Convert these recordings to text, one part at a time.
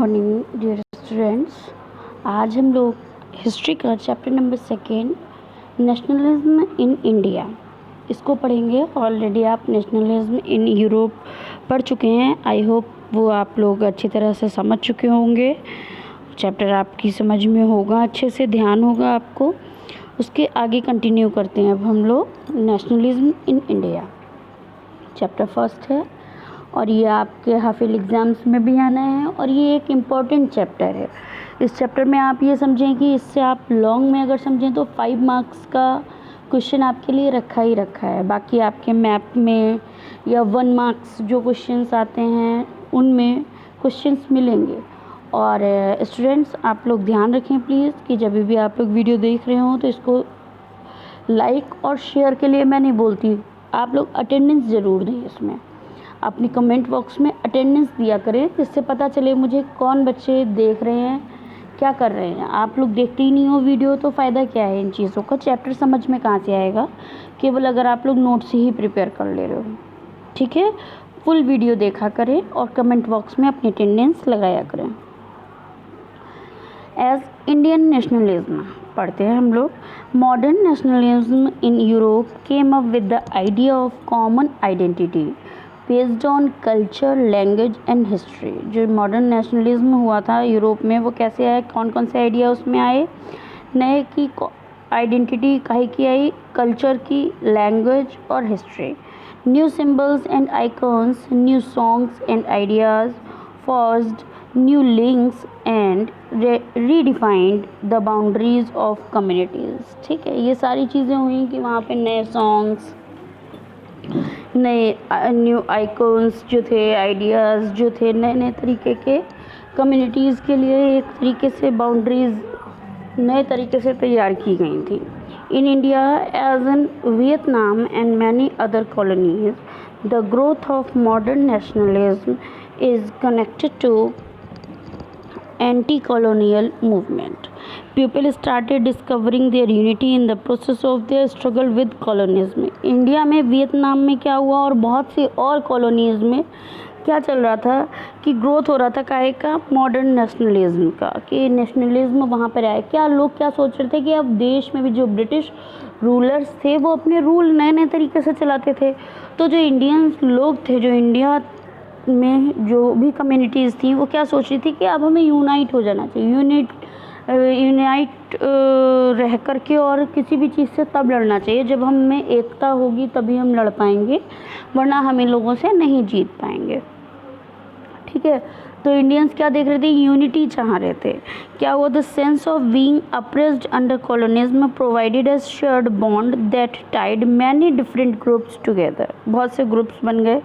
Morning dear students. आज हम लोग हिस्ट्री का chapter number 2 nationalism in India इसको पढ़ेंगे। ऑलरेडी आप नेशनलिज्म इन यूरोप पढ़ चुके हैं। आई होप वो आप लोग अच्छी तरह से समझ चुके होंगे। चैप्टर आपकी समझ में होगा, अच्छे से ध्यान होगा आपको। उसके आगे कंटिन्यू करते हैं अब हम लोग nationalism in India. Chapter first है और ये आपके हाफिल एग्ज़ाम्स में भी आना है और ये एक इम्पॉर्टेंट चैप्टर है। इस चैप्टर में आप ये समझें कि इससे आप लॉन्ग में अगर समझें तो 5 मार्क्स का क्वेश्चन आपके लिए रखा ही रखा है। बाकी आपके मैप में या 1 मार्क्स जो क्वेश्चंस आते हैं उनमें क्वेश्चंस मिलेंगे। और स्टूडेंट्स आप लोग ध्यान रखें प्लीज़ कि जब भी आप लोग वीडियो देख रहे हो तो इसको लाइक और शेयर के लिए मैं नहीं बोलती, आप लोग अटेंडेंस ज़रूर दें। इसमें अपनी कमेंट बॉक्स में अटेंडेंस दिया करें जिससे पता चले मुझे कौन बच्चे देख रहे हैं, क्या कर रहे हैं। आप लोग देखते ही नहीं हो वीडियो तो फ़ायदा क्या है इन चीज़ों का। चैप्टर समझ में कहाँ से आएगा केवल अगर आप लोग नोट्स ही प्रिपेयर कर ले रहे हो। ठीक है, फुल वीडियो देखा करें और कमेंट बॉक्स में अपनी अटेंडेंस लगाया करें। एज इंडियन नेशनलिज्म पढ़ते हैं हम लोग। Modern nationalism in Europe came up with the idea of common identity based on culture, language and history. जो मॉडर्न नेशनलिज्म हुआ था यूरोप में वो कैसे आया, कौन कौन से आइडिया उसमें आए नए की आइडेंटिटी काहे की आई, कल्चर की, लैंग्वेज और history. New symbols and icons, new songs and ideas, forced new links and redefined the boundaries of communities. ठीक है, ये सारी चीज़ें हुई कि वहाँ पे नए सॉन्ग्स, नए न्यू आइकॉन्स जो थे, आइडियाज़ जो थे, नए नए तरीके के कम्युनिटीज़ के लिए एक तरीके से बाउंड्रीज़ नए तरीके से तैयार की गई थी। In India as in Vietnam and many other colonies the growth of modern nationalism is connected to anti-colonial movement. People started discovering their unity in the process of their struggle with colonialism. India में, Vietnam में क्या हुआ और बहुत सी और colonies में क्या चल रहा था कि ग्रोथ हो रहा था काहे का, मॉडर्न नेशनलिज्म का, कि नेशनलिज्म वहाँ पर आया। क्या लोग क्या सोच रहे थे कि अब देश में भी जो ब्रिटिश रूलर्स थे वो अपने रूल नए नए तरीके से चलाते थे। तो जो इंडियंस लोग थे, जो इंडिया में जो भी कम्युनिटीज़ थी वो क्या सोच रही थी कि अब हमें यूनाइट हो जाना चाहिए। यूनाइट रह कर के और किसी भी चीज़ से तब लड़ना चाहिए जब हम में एकता होगी, तभी हम लड़ पाएंगे, वरना हम इन लोगों से नहीं जीत पाएंगे। ठीक है, तो इंडियंस क्या देख रहे थे, यूनिटी चाह रहे थे। क्या हुआ, the sense of being oppressed under colonialism provided a shared bond that tied many different groups together. बहुत से ग्रुप्स बन गए।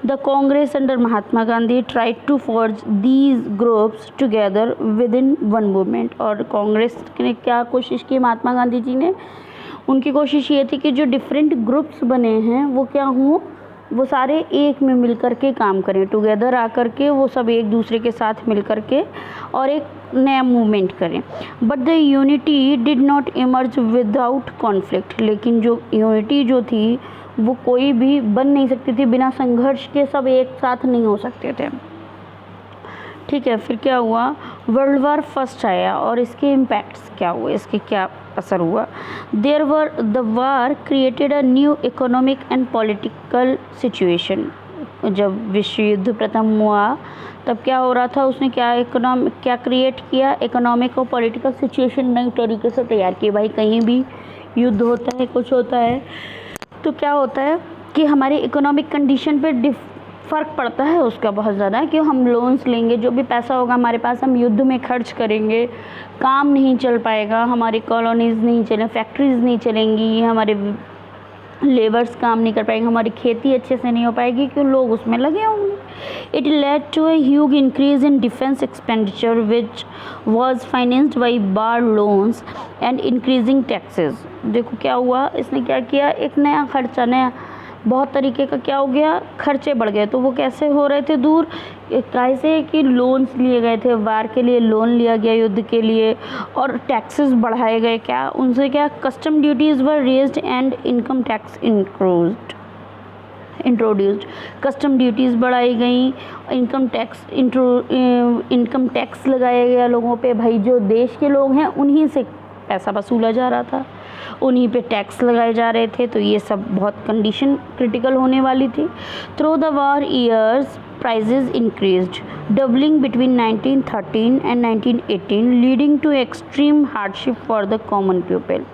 The Congress under Mahatma Gandhi tried to forge these groups together with in one movement. और Congress ने क्या कोशिश की, महात्मा गांधी जी ने, उनकी कोशिश ये थी कि जो डिफरेंट ग्रुप्स बने हैं वो क्या हों, वो सारे एक में मिल कर के काम करें, टुगेदर आकर के वो सब एक दूसरे के साथ मिल कर के और एक नया मूवमेंट करें। But the unity did not emerge without conflict. लेकिन जो यूनिटी जो थी वो कोई भी बन नहीं सकती थी बिना संघर्ष के, सब एक साथ नहीं हो सकते थे। ठीक है, फिर क्या हुआ, वर्ल्ड वार फर्स्ट आया और इसके इम्पैक्ट्स क्या हुए, इसके क्या असर हुआ। There were the war created a new economic and political situation. जब विश्व युद्ध प्रथम हुआ तब क्या हो रहा था, उसने क्या क्रिएट किया, इकोनॉमिक और पॉलिटिकल सिचुएशन नई तरीके से तैयार की। भाई कहीं भी युद्ध होता है, कुछ होता है तो क्या होता है कि हमारी इकोनॉमिक कंडीशन पे फ़र्क पड़ता है उसका बहुत ज़्यादा, कि हम लोन्स लेंगे, जो भी पैसा होगा हमारे पास हम युद्ध में खर्च करेंगे, काम नहीं चल पाएगा, हमारी कॉलोनीज़ नहीं चलें, फैक्ट्रीज़ नहीं चलेंगी, हमारे लेबर्स काम नहीं कर पाएंगे, हमारी खेती अच्छे से नहीं हो पाएगी क्यों, लोग उसमें लगे होंगे। It led to a huge increase in defence expenditure which was financed by war loans and increasing taxes. देखो क्या हुआ, इसने क्या किया, एक नया खर्चा, नया बहुत तरीके का क्या हो गया, खर्चे बढ़ गए। तो वो कैसे हो रहे थे दूर, कैसे कि लोन्स लिए गए थे, वार के लिए लोन लिया गया युद्ध के लिए, और टैक्सेस बढ़ाए गए। क्या उनसे, क्या custom duties were raised and income tax increased. Introduced, custom duties बढ़ाई गई, इनकम टैक्स लगाया गया लोगों पे। भाई जो देश के लोग हैं उन्हीं से पैसा वसूला जा रहा था, उन्हीं पे टैक्स लगाए जा रहे थे, तो ये सब बहुत कंडीशन क्रिटिकल होने वाली थी। Through the war years prices increased, doubling between 1913 and 1918, leading to extreme hardship for the common people.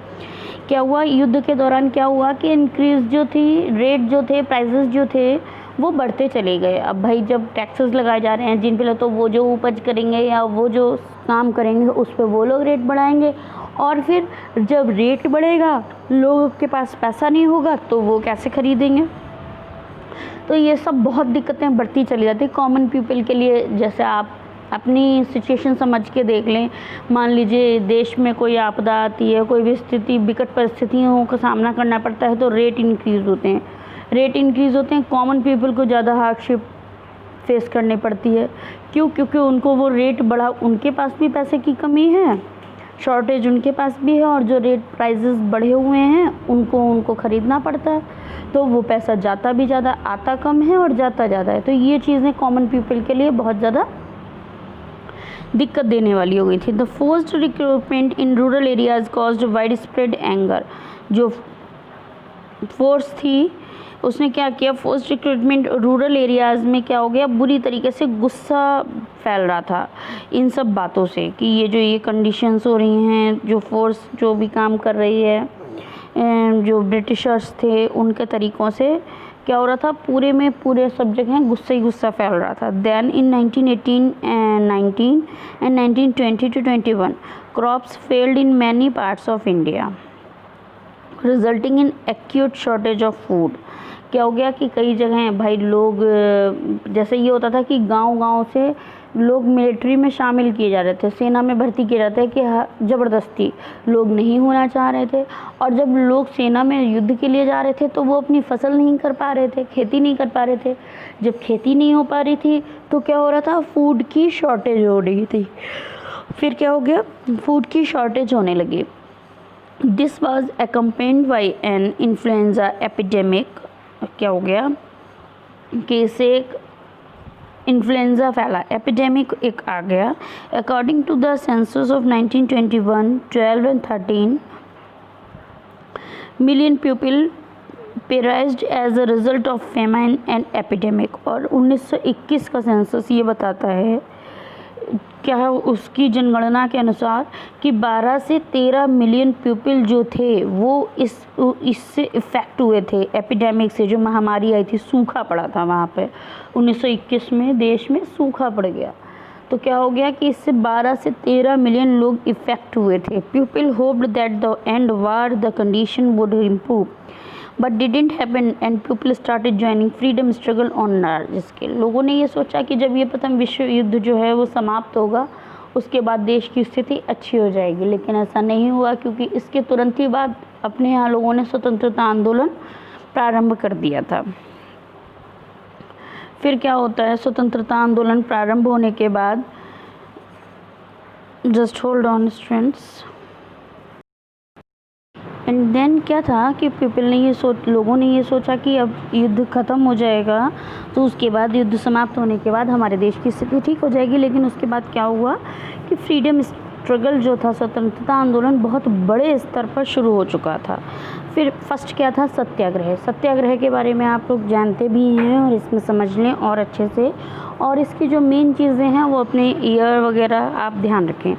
क्या हुआ युद्ध के दौरान, क्या हुआ कि इंक्रीज जो थी, रेट जो थे, प्राइजेस जो थे वो बढ़ते चले गए। अब भाई जब टैक्सेस लगाए जा रहे हैं जिन पे, तो वो जो उपज करेंगे या वो जो काम करेंगे उस पर वो लोग रेट बढ़ाएंगे, और फिर जब रेट बढ़ेगा लोगों के पास पैसा नहीं होगा तो वो कैसे खरीदेंगे। तो ये सब बहुत दिक्कतें बढ़ती चली जाती कॉमन पीपल के लिए। जैसे आप अपनी सिचुएशन समझ के देख लें, मान लीजिए देश में कोई आपदा आती है, कोई भी स्थिति, विकट परिस्थितियों का सामना करना पड़ता है, तो रेट इंक्रीज़ होते हैं, कॉमन पीपल को ज़्यादा हार्डशिप फेस करनी पड़ती है। क्यों? क्योंकि उनको वो रेट बढ़ा, उनके पास भी पैसे की कमी है, शॉर्टेज उनके पास भी है, और जो रेट प्राइजेस बढ़े हुए हैं उनको ख़रीदना पड़ता है, तो वो पैसा जाता भी ज़्यादा, आता कम है और जाता ज़्यादा है। तो ये चीज़ें कॉमन पीपल के लिए बहुत ज़्यादा दिक्कत देने वाली हो गई थी। The forced recruitment in rural areas caused wide spread anger. जो फोर्स थी उसने क्या किया, फोर्स्ड रिक्रूटमेंट रूरल एरियाज़ में क्या हो गया, बुरी तरीके से गुस्सा फैल रहा था इन सब बातों से कि ये कंडीशंस हो रही हैं, जो फोर्स जो भी काम कर रही है, जो ब्रिटिशर्स थे उनके तरीक़ों से क्या हो रहा था, पूरे सब्जेक्ट हैं गुस्सा ही गुस्सा फैल रहा था। Then in 1918 and 1920 to 21 crops failed in many parts of India, resulting in acute shortage of food। क्या हो गया कि कई जगह भाई लोग, जैसे ये होता था कि गांव-गांव से लोग मिलिट्री में शामिल किए जा रहे थे, सेना में भर्ती किए जाते हैं कि ज़बरदस्ती लोग नहीं होना चाह रहे थे, और जब लोग सेना में युद्ध के लिए जा रहे थे तो वो अपनी फसल नहीं कर पा रहे थे, खेती नहीं कर पा रहे थे। जब खेती नहीं हो पा रही थी तो क्या हो रहा था, फूड की शॉर्टेज हो रही थी। फिर क्या हो गया, फूड की शॉर्टेज होने लगी। This was accompanied by an influenza epidemic. क्या हो गया कि इससे एक इन्फ्लुएंजा फैला, एपिडेमिक एक आ गया। According to the census of 1921, 12 and 13 million people perished as a result of famine and epidemic. और 1921 का सेंसस ये बताता है, क्या उसकी जनगणना के अनुसार कि 12 से 13 मिलियन पीपल जो थे वो इससे इफ़ेक्ट हुए थे, एपिडेमिक से, जो महामारी आई थी, सूखा पड़ा था वहाँ पे 1921 में देश में सूखा पड़ गया। तो क्या हो गया कि इससे 12 से 13 मिलियन लोग इफ़ेक्ट हुए थे। People hoped that the end war the condition would improve but didn't happen and people started joining freedom struggle on large scale. लोगों ने ये सोचा कि जब ये प्रथम विश्व युद्ध जो है वो समाप्त होगा उसके बाद देश की स्थिति अच्छी हो जाएगी, लेकिन ऐसा नहीं हुआ, क्योंकि इसके तुरंत ही बाद अपने यहाँ लोगों ने स्वतंत्रता आंदोलन प्रारंभ कर दिया था। फिर क्या होता है, स्वतंत्रता आंदोलन प्रारंभ होने के बाद, just hold on students, and then क्या था कि लोगों ने ये सोचा कि अब युद्ध ख़त्म हो जाएगा तो उसके बाद, युद्ध समाप्त होने के बाद हमारे देश की स्थिति ठीक हो जाएगी। लेकिन उसके बाद क्या हुआ कि फ्रीडम स्ट्रगल जो था, स्वतंत्रता आंदोलन बहुत बड़े स्तर पर शुरू हो चुका था। फिर फर्स्ट क्या था, सत्याग्रह। सत्याग्रह के बारे में आप लोग जानते भी हैं और इसमें समझ लें और अच्छे से, और इसकी जो मेन चीज़ें हैं वो अपने ईयर वगैरह आप ध्यान रखें।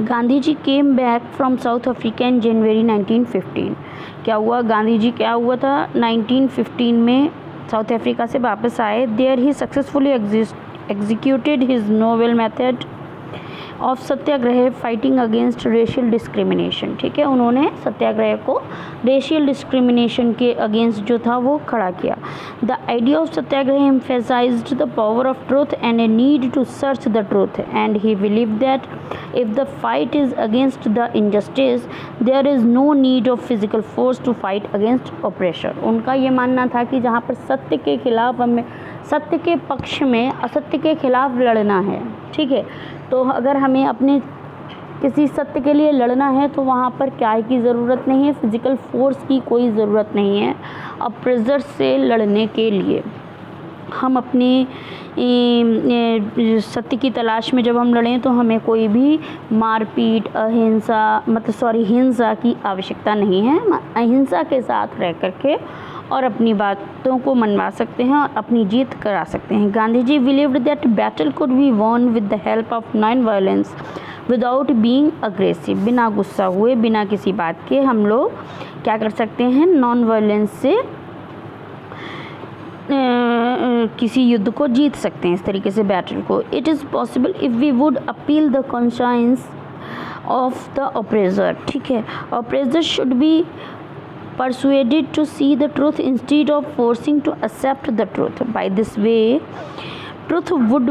Gandhi ji came back from South Africa in January 1915। क्या हुआ, गांधी जी क्या हुआ था 1915 में साउथ अफ्रीका से वापस आए। There he successfully executed his novel method of satyagraha fighting against racial discrimination. ठीक है, उन्होंने सत्याग्रह को रेशियल डिस्क्रिमिनेशन के अगेंस्ट जो था वो खड़ा किया। The idea of satyagraha emphasized the power of truth and a need to search the truth, and he believe that if the fight is against the injustice there is no need of physical force to fight against oppressor. उनका ये मानना था कि जहाँ पर सत्य के खिलाफ हमें, सत्य के पक्ष में असत्य के खिलाफ लड़ना है, ठीक है, तो अगर हमें अपने किसी सत्य के लिए लड़ना है तो वहाँ पर क्या की ज़रूरत नहीं है, फिज़िकल फोर्स की कोई ज़रूरत नहीं है अप्रेजर से लड़ने के लिए। हम अपनी सत्य की तलाश में जब हम लड़ें तो हमें कोई भी मारपीट हिंसा की आवश्यकता नहीं है। हम अहिंसा के साथ रह करके और अपनी बातों को मनवा सकते हैं और अपनी जीत करा सकते हैं। Gandhi ji believed that battle could be won with the help of non violence without being aggressive. बिना गुस्सा हुए, बिना किसी बात के हम लोग क्या कर सकते हैं, नॉन वायलेंस से किसी युद्ध को जीत सकते हैं, इस तरीके से बैटल को। It is possible if we would appeal the conscience of the oppressor. ठीक है, oppressor should be persuaded to see the truth instead of forcing to accept the truth. By this way, truth would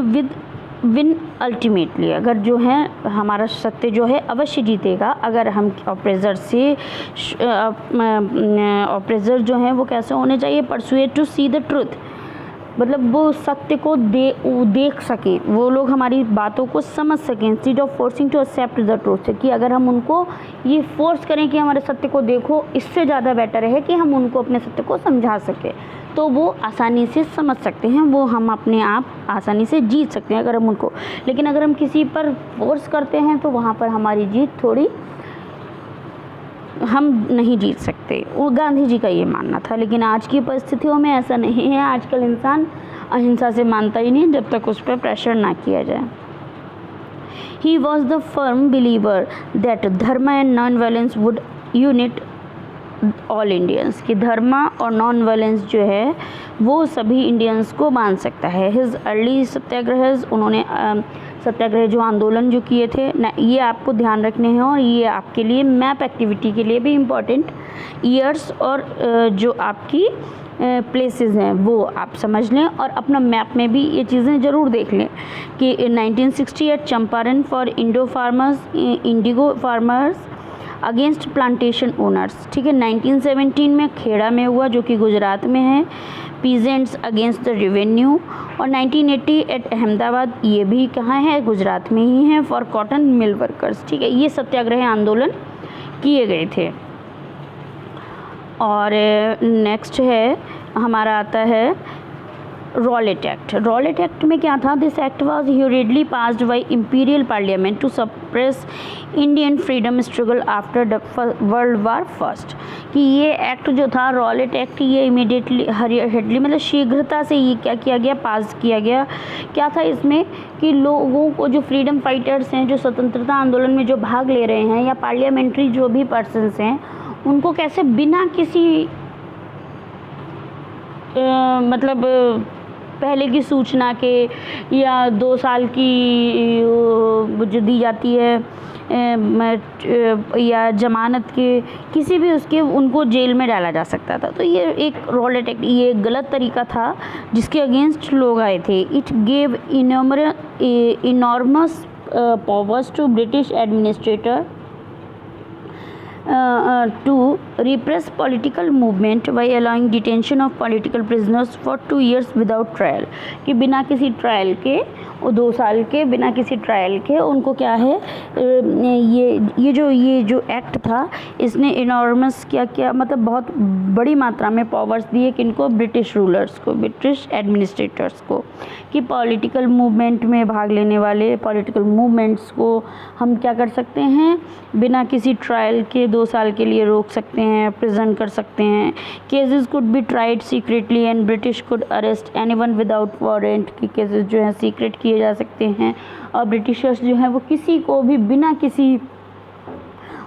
win ultimately. अगर जो है हमारा सत्य जो है अवश्य जीतेगा अगर हम ऑपरेजर जो है वो कैसे होने चाहिए, persuade to see the truth, मतलब वो सत्य को देख सकें, वो लोग हमारी बातों को समझ सकें। Instead of forcing to accept the truth, कि अगर हम उनको ये फोर्स करें कि हमारे सत्य को देखो, इससे ज़्यादा बेटर है कि हम उनको अपने सत्य को समझा सकें, तो वो आसानी से समझ सकते हैं, वो हम अपने आप आसानी से जीत सकते हैं अगर हम उनको। लेकिन अगर हम किसी पर फोर्स करते हैं तो वहाँ पर हमारी जीत थोड़ी हम नहीं जीत सकते। वो गांधी जी का ये मानना था, लेकिन आज की परिस्थितियों में ऐसा नहीं है। आजकल इंसान अहिंसा से मानता ही नहीं जब तक उस पर प्रेशर ना किया जाए। He was the firm believer that dharma and non violence would unite all Indians, कि धर्म और नॉन वायलेंस जो है वो सभी इंडियंस को बांध सकता है। हिज अर्ली सत्याग्रह, उन्होंने सत्याग्रह जो आंदोलन जो किए थे ना, ये आपको ध्यान रखने हैं और ये आपके लिए मैप एक्टिविटी के लिए भी इम्पॉर्टेंट ईयर्स और जो आपकी प्लेसेस हैं वो आप समझ लें और अपना मैप में भी ये चीज़ें ज़रूर देख लें कि 1968 Champaran for Indigo farmers against plantation owners. ठीक है, 1917 में खेड़ा में हुआ जो कि गुजरात में है, पीजेंट्स अगेंस्ट द रेवेन्यू। और 1980 एट अहमदाबाद, ये भी कहाँ है, गुजरात में ही है, फॉर कॉटन मिल वर्कर्स। ठीक है, ये सत्याग्रह आंदोलन किए गए थे। और नेक्स्ट है हमारा आता है रॉलेट एक्ट। रॉलेट एक्ट में क्या था, this act was hurriedly passed by imperial parliament to suppress Indian freedom struggle after the world war first. कि ये एक्ट जो था रॉलेट एक्ट, ये इमीडिएटली मतलब शीघ्रता से ये क्या किया गया, पास किया गया। क्या था इसमें कि लोगों को, जो फ्रीडम फाइटर्स हैं, जो स्वतंत्रता आंदोलन में जो भाग ले रहे हैं, या पार्लियामेंट्री जो भी पर्सन्स हैं, उनको कैसे बिना किसी मतलब पहले की सूचना के या 2 साल की जो दी जाती है या जमानत के, किसी भी उसके उनको जेल में डाला जा सकता था। तो ये एक रॉलेट एक्ट, ये एक गलत तरीका था जिसके अगेंस्ट लोग आए थे। It gave enormous powers to British administrator to repress political movement by allowing detention of political prisoners for 2 years without trial। कि बिना किसी ट्रायल के, वो 2 साल के बिना किसी ट्रायल के उनको क्या है, ये जो एक्ट था इसने इनॉर्मस क्या मतलब बहुत बड़ी मात्रा में पावर्स दिए किनको, ब्रिटिश रूलर्स को, ब्रिटिश एडमिनिस्ट्रेटर्स को, कि पॉलिटिकल मूवमेंट में भाग लेने वाले पॉलिटिकल मूवमेंट्स को हम क्या कर सकते हैं, बिना किसी ट्रायल के 2 साल के लिए रोक सकते हैं, प्रिजन कर सकते हैं। Cases could be tried secretly and British could arrest anyone without warrant, की केसेस जो हैं सीक्रेट किए जा सकते हैं और ब्रिटिशर्स जो हैं वो किसी को भी बिना किसी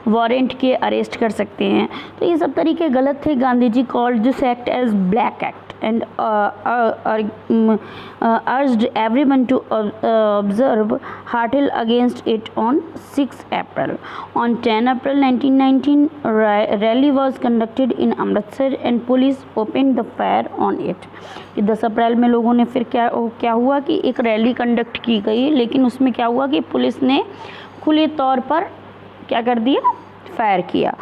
वारंट के अरेस्ट कर सकते हैं। तो ये सब तरीके गलत थे। Gandhi ji called this act as black act and urged everyone to observe hurtle against it on 6 April. On 10 April 1919, rally was conducted in Amritsar and police opened the fire on it. 10 अप्रैल में लोगों ने फिर क्या हुआ कि एक रैली कंडक्ट की गई, लेकिन उसमें क्या हुआ कि पुलिस ने खुले तौर पर क्या कर दिया, फायर किया।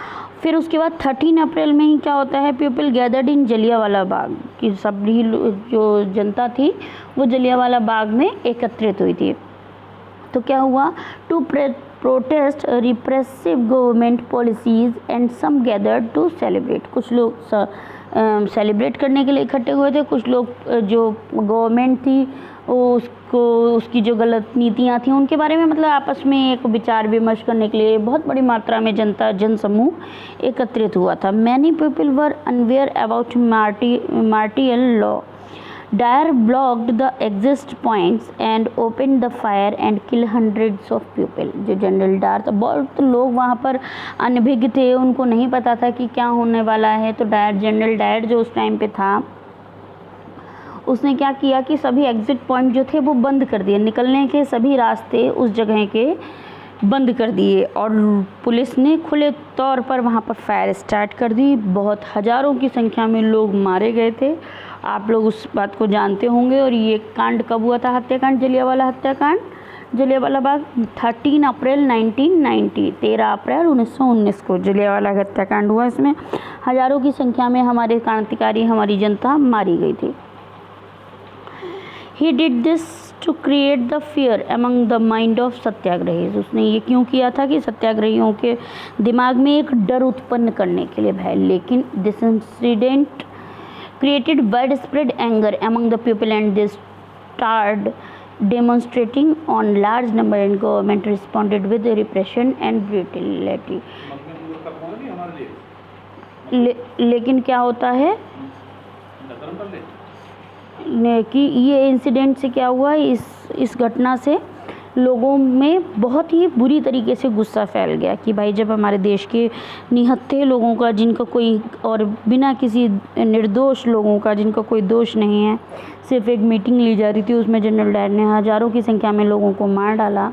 फिर उसके बाद 13 अप्रैल में ही क्या होता है, people gathered in Jallianwala Bagh, कि सभी जो जनता थी वो जलियांवाला बाग में एकत्रित हुई थी। तो क्या हुआ, to protest repressive government policies and some gathered to celebrate। कुछ लोग सेलिब्रेट करने के लिए इकट्ठे हुए थे, कुछ लोग जो गवर्नमेंट थी उसको उसकी जो गलत नीतियाँ थी उनके बारे में मतलब आपस में एक विचार विमर्श करने के लिए बहुत बड़ी मात्रा में जन समूह एकत्रित हुआ था। Many people were unaware about martial law. Dyer blocked the exit points and opened the fire and killed hundreds of people। जो जनरल डायर था, बहुत लोग वहाँ पर अनभिज्ञ थे, उनको नहीं पता था कि क्या होने वाला है। तो जनरल डायर जो उस टाइम पे था उसने क्या किया कि सभी एग्ज़िट पॉइंट जो थे वो बंद कर दिए, निकलने के सभी रास्ते उस जगह के बंद कर दिए और पुलिस ने खुले तौर पर वहाँ पर फायर स्टार्ट कर दी। बहुत हज़ारों की संख्या में लोग मारे गए थे, आप लोग उस बात को जानते होंगे। और ये कांड कब हुआ था, हत्याकांड, जलियांवाला हत्याकांड, जलियांवाला बाग 13 अप्रैल 1990, 13 अप्रैल 1919 को जलियांवाला हत्याकांड हुआ। इसमें हज़ारों की संख्या में हमारे क्रांतिकारी, हमारी जनता मारी गई थी। He did this to create the fear among the mind of satyagrahis. उसने ये क्यों किया था कि सत्याग्रहियों के दिमाग में एक डर उत्पन्न करने के लिए, भय। लेकिन this incident created widespread anger among the people and they started demonstrating on large number and government responded with repression and brutality। लेकिन क्या होता है कि ये इंसिडेंट से क्या हुआ, इस घटना से लोगों में बहुत ही बुरी तरीके से गुस्सा फैल गया कि भाई जब हमारे देश के निहत्थे लोगों का, जिनका कोई और बिना किसी निर्दोष लोगों का जिनका कोई दोष नहीं है, सिर्फ एक मीटिंग ली जा रही थी, उसमें जनरल डायर ने हज़ारों की संख्या में लोगों को मार डाला।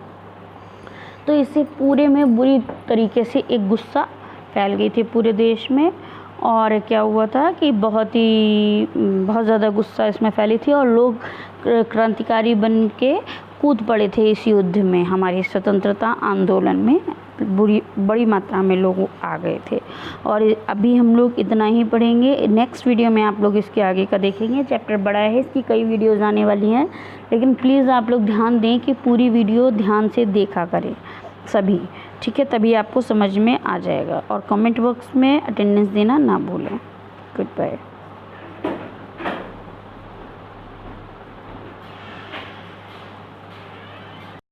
तो इससे पूरे में बुरी तरीके से एक गुस्सा फैल गई थी पूरे देश में। और क्या हुआ था कि बहुत ज़्यादा गुस्सा इसमें फैली थी और लोग क्रांतिकारी बन के कूद पड़े थे इस युद्ध में, हमारी स्वतंत्रता आंदोलन में बड़ी मात्रा में लोग आ गए थे। और अभी हम लोग इतना ही पढ़ेंगे, नेक्स्ट वीडियो में आप लोग इसके आगे का देखेंगे। चैप्टर बड़ा है, इसकी कई वीडियोज़ आने वाली हैं, लेकिन प्लीज़ आप लोग ध्यान दें कि पूरी वीडियो ध्यान से देखा करें सभी, ठीक है, तभी आपको समझ में आ जाएगा। और कमेंट बॉक्स में अटेंडेंस देना ना भूलें। Good bye.